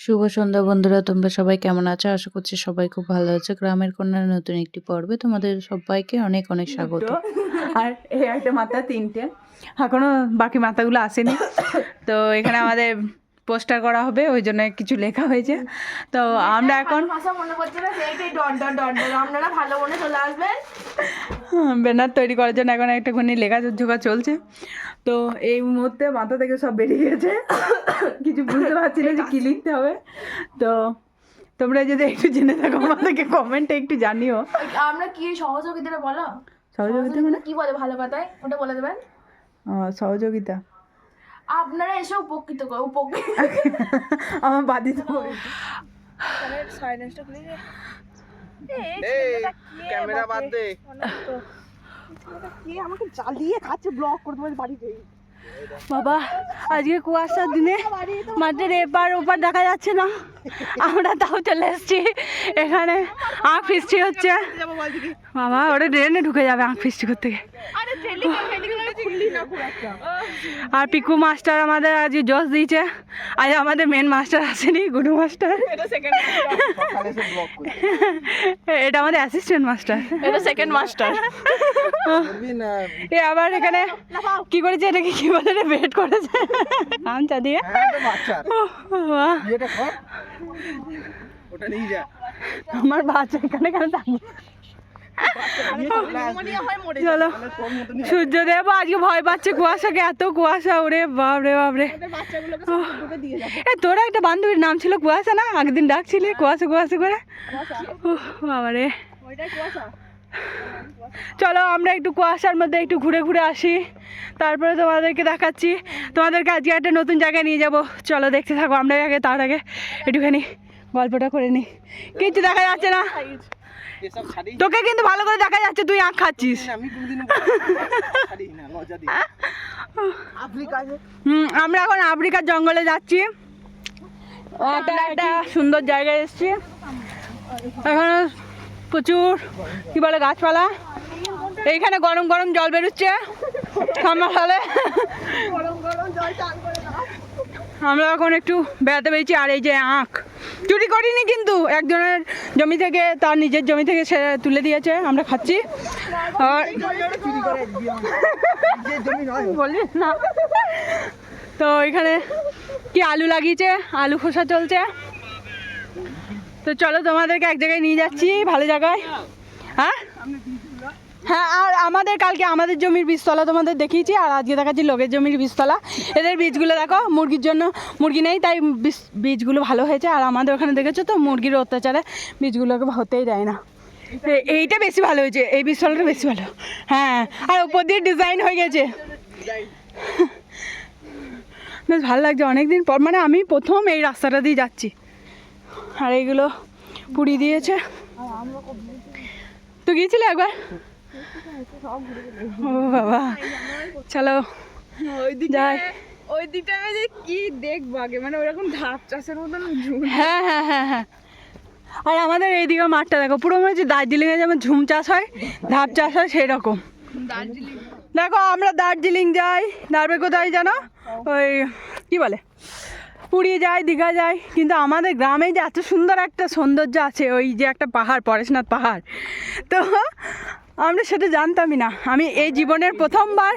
শুভ সন্ধ্যা বন্ধুরা, তোমরা সবাই কেমন আছো? আশা করছি সবাই খুব ভালো আছে। গ্রামের কন্যার নতুন একটি পর্বে তোমাদের সবাইকে অনেক অনেক স্বাগত। আর এই একটা মাথা তিনটে, এখনো বাকি মাথাগুলো আসেনি। তো এখানে আমাদের পোস্টার করা হবে, ওই জন্য কিছু লেখা হয়েছে। তো আমরা এখন ব্যানার তৈরি করার জন্য এখন একটুখানি লেখা জোগাড় চলছে। তো এই মুহূর্তে মাথা থেকে সব বেরিয়ে গেছে, কিছু বুঝতে পারছি না যে কী লিখতে হবে। তো তোমরা যদি একটু জেনে থাকো আমাদেরকে কমেন্টে একটু জানিও। আমরা কি সহযোগিতাটা বলো? সহযোগিতা মানে কি বলে ভালো কথায় ওটা বলে দেবেন। সহযোগিতা আপনারা এসে উপকৃত আমার বাদিত ক্যামেরা বাদ দে। আমাকে জ্বালিয়ে খাচ্ছে, ব্লক করে তোমার বাড়িতে। বাবা, আজকে কুয়াশার দিনে মাঠের এপার ওপার দেখা যাচ্ছে না, আমরা তাও চলে এসেছি এখানে। আঁখ ফিস্টি হচ্ছে বাবা, ওটা ড্রেনে ঢুকে যাবে আঁখ ফিস্টি করতে গিয়ে। আর পিকু মাস্টার আমাদের আজকে জজ দিয়েছে। আজ আমাদের মেন মাস্টার আসেনি, গুডু মাস্টার। এটা আমাদের অ্যাসিস্ট্যান্ট মাস্টার, এটা সেকেন্ড মাস্টার। এ আবার এখানে কি করেছে, এটাকে কি বলে রে, বেড করেছে আচ্ছা দিয়ে। আমার বাচ্চা এখানে কেন থাকে? চলো, সূর্যদেব আজকে ভয় পাচ্ছে কুয়াশাকে, এত কুয়াশা, ওরে বাপরে বাপরে। তোরা একটা বান্ধবীর নাম ছিল কুয়াশা না, আগের দিন ডাকছিলি কুয়াশা কুয়াশা করে। বাবারে, চলো আমরা একটু কুয়াশার মধ্যে একটু ঘুরে ঘুরে আসি, তারপরে তোমাদেরকে দেখাচ্ছি। তোমাদেরকে আজকে একটা নতুন জায়গায় নিয়ে যাবো, চলো দেখতে থাকো। আমরা আগে তার আগে একটুখানি গল্পটা করে নিই। কিছু দেখা যাচ্ছে না তোকে, কিন্তু ভালো করে দেখা যাচ্ছে তুই আঁখ খাচ্ছিস। আমরা এখন আফ্রিকার জঙ্গলে যাচ্ছি, একটা সুন্দর জায়গায় এসেছি। এখন প্রচুর কি বলে গাছপালা, এইখানে গরম গরম জল বেরোচ্ছে ঠান্ডা সালে। আমরা এখন একটু বেড়াতে পেরেছি। আর এই যে আখ চুরি করিনি, কিন্তু একজনের জমি থেকে, তার নিজের জমি থেকে সে তুলে দিয়েছে, আমরা খাচ্ছি। আর বলিস না। তো এখানে কি আলু লাগিয়েছে, আলু খোসা চলছে। তো চলো তোমাদেরকে এক জায়গায় নিয়ে যাচ্ছি, ভালো জায়গায়। হ্যাঁ হ্যাঁ, আর আমাদের কালকে আমাদের জমির বীজতলা তোমাদের দেখিয়েছি, আর আজকে দেখাচ্ছি লোকের জমির বীজতলা। এদের বীজগুলো দেখো, মুরগির জন্য মুরগি নেই তাই বীজগুলো ভালো হয়েছে। আর আমাদের ওখানে দেখেছো তো, মুরগির অত্যাচারে বীজগুলোকে হতেই দেয় না। এইটা বেশি ভালো হয়েছে, এই বীজতলাটা বেশি ভালো। হ্যাঁ, আর ওপর দিয়ে ডিজাইন হয়ে গেছে, বেশ ভালো লাগছে অনেকদিন পর। মানে আমি প্রথম এই রাস্তাটা দিয়ে যাচ্ছি, আর এইগুলো পুড়ি দিয়েছে। তো গিয়েছিলে একবার? ও বাবা, চলো যাই। ওই দিকটা আমি কি দেখবো আগে, মানে ওরকম ধাপ চাষের মতন। হ্যাঁ হ্যাঁ হ্যাঁ হ্যাঁ, আর আমাদের এইদিকে মাঠটা দেখো, পুরো মনে হচ্ছে দার্জিলিংয়ে যেমন ঝুম চাষ হয়, ধাপ চাষ হয়, সেই রকম। দেখো আমরা দার্জিলিং যাই, তারপরে কোথায় জানো, ওই কি বলে, পুরী যাই, দীঘা যাই, কিন্তু আমাদের গ্রামে যে এত সুন্দর একটা সৌন্দর্য আছে, ওই যে একটা পাহাড়, পরেশনাথ পাহাড়, তো আমরা সেটা জানতামই না। আমি এই জীবনের প্রথমবার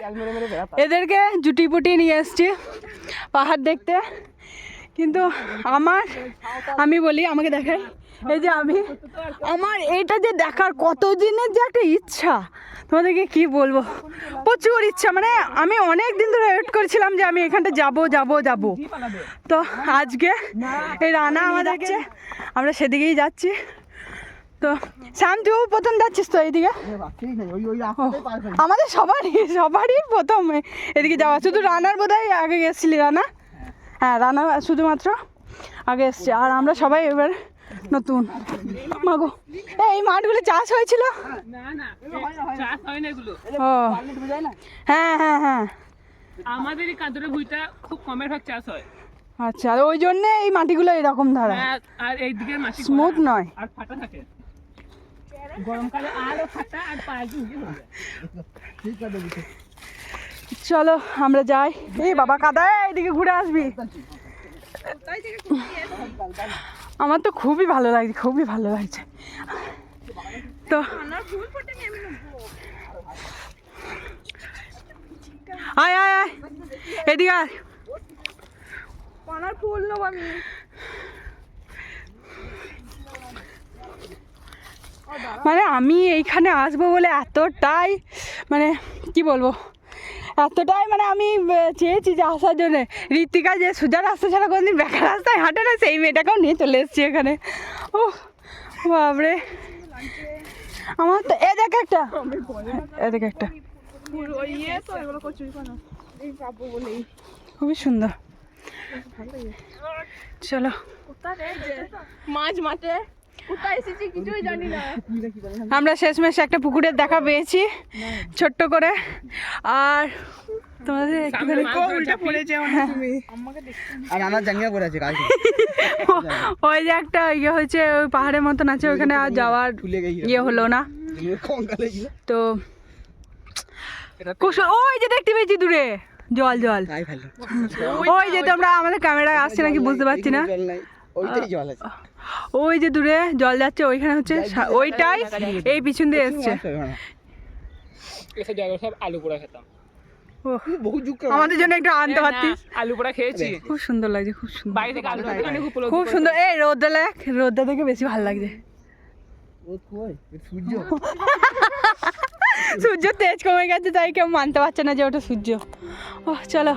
এদেরকে জুটি পুটি নিয়ে এসছি পাহাড় দেখতে। কিন্তু আমি বলি, আমাকে দেখাই, এই যে আমার এইটা যে দেখার কত দিনের যে একটা ইচ্ছা, তোমাদেরকে কি বলবো, প্রচুর ইচ্ছা। মানে আমি অনেক দিন ধরে ওয়েট করেছিলাম যে আমি এখানটা যাবো। তো আজকে এই রানা আমাদেরকে, আমরা সেদিকেই যাচ্ছি। তো শ্যাম, তুই প্রথম যাচ্ছিস তো এইদিকে? আমাদের সবারই প্রথম এদিকে যাওয়া, শুধু রানার বোধহয় আগে গেছিলি। রানা, হ্যাঁ রানা শুধুমাত্র আগে এসছে, আর আমরা সবাই এবার নতুন। মাগো, এই মাঠগুলো চাষ হয়েছিল? ও হ্যাঁ হ্যাঁ হ্যাঁ, আমাদের এই কাঁদুরে ভুঁইটা খুব কমের ভাগ চাষ হয়। আচ্ছা, ওই জন্য এই মাটিগুলো এরকম ধরা, আর এই দিকের মাটি স্মুথ নয়, আর ফাটা থাকে গরমকালে, আরো ফাটা আর পায়ে। চলো আমরা যাই। এই বাবা কাদা, এইদিকে ঘুরে আসবি। আমার তো খুবই ভালো লাগছে, খুবই ভালো লাগছে। তো আয় আয় আয় এদিকে আয়। ফুল নেবো আমি। মানে আমি এইখানে আসবো বলে এতটাই মানে কি বলবো, এতটাই মানে আমি চেয়েছি যে আসার জন্য। ঋতিকা যে সোজা রাস্তা ছাড়া কোনদিন বেকার রাস্তায় হাঁটে না, সেই মেয়েটাকেও নিয়ে চলে এসেছি এখানে। ও বাবরে, আমার তো এ দেখ একটা, এ দেখ একটা খুবই সুন্দর। চলো মাছ মাঠে কোথায় এসেছি কিছুই জানি না। আমরা শেষমেশ একটা পুকুরের দেখা পেয়েছি ছোট্ট করে। আর তোমাদের একটুখানি উল্টা পড়েছে তুমি আর আমার জাঙ্গিয়া পড়ে আছে কালকে ওই যে একটা ইয়ে হয়েছে, ওই পাহাড়ের মতন আছে, ওইখানে আর যাওয়ার ইয়ে হলো না। তো ওই যে দেখতে পেয়েছি দূরে জল জল, ওই যে তোমরা আমাদের ক্যামেরায় আসছে নাকি বুঝতে পারছি না। ওই যে দূরে জল যাচ্ছে, ওইখানে হচ্ছে ওইটাই এই পিছন দিয়ে এসছে। সব আলু পোড়া খেতাম, আমাদের জন্য একটু আনতে পারতিস। আলু পোড়া খেয়েছি, খুব সুন্দর লাগছে, খুব সুন্দর, বাইরে থেকে আলু পোড়া খুব খুব সুন্দর। এই রোদটা দেখ, রোদটা দেখে বেশি ভালো লাগছে। সূর্য তেজ কমে গেছে, তাই কেউ মানতে পারছে না যে ওটা সূর্য। ও চলো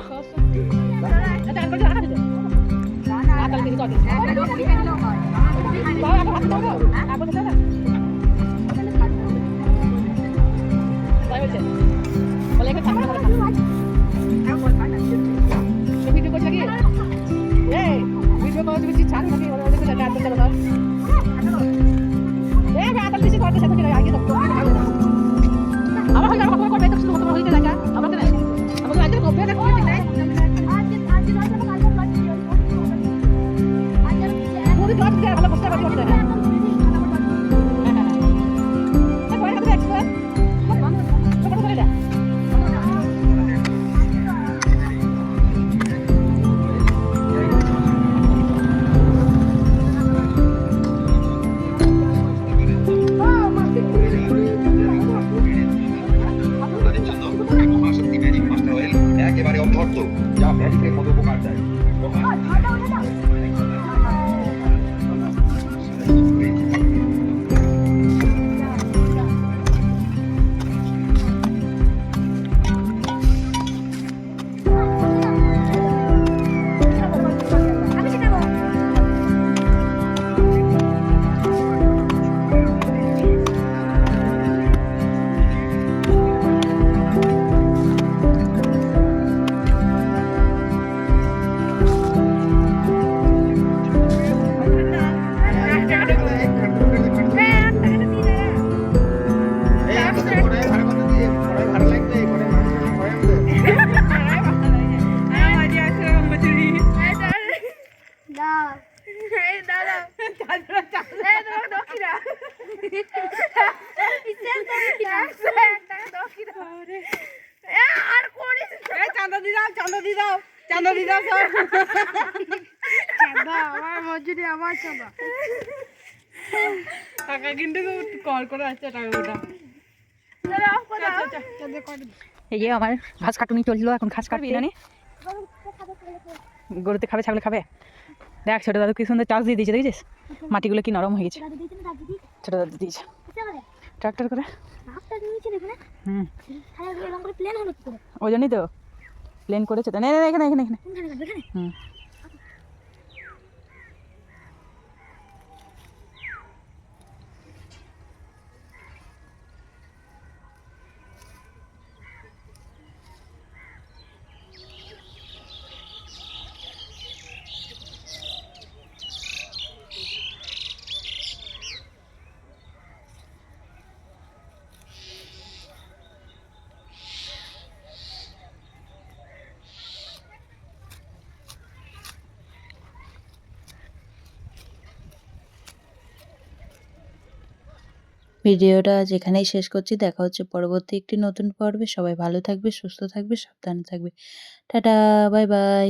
একেবারে অর্থ যা ম্যাজিকের মতো উপকার দেয়। চাঁদা দি দাও, চাঁদা দি দাও, চাঁদা দি দাও সব। চাঁদা আমার মজুরি, আমার চাঁদা। টাকা কিন্তু কল করে আসছে টাকাটা। এই যে আমার ঘাস কাটুনি চলছিল, এখন ঘাস কাটবি না? গরুতে খাবে, ছাগলে খাবে। দেখ ছোট দাদু কি সুন্দর চাষ দিয়ে দিয়েছে, দেখেছিস? মাটিগুলো কি নরম হয়ে গেছে। ছোট দাদু দিয়েছে ট্রাক্টর করে। হুম, ওই জন্যই তো প্লেন করেছে তো। এখানে এখানে এখানে। হুম, ভিডিওটা আজ এখানেই শেষ করছি। দেখা হচ্ছে পরবর্তী একটি নতুন পর্বে। সবাই ভালো থাকবে, সুস্থ থাকবে, সাবধানে থাকবে। Tata, bye bye.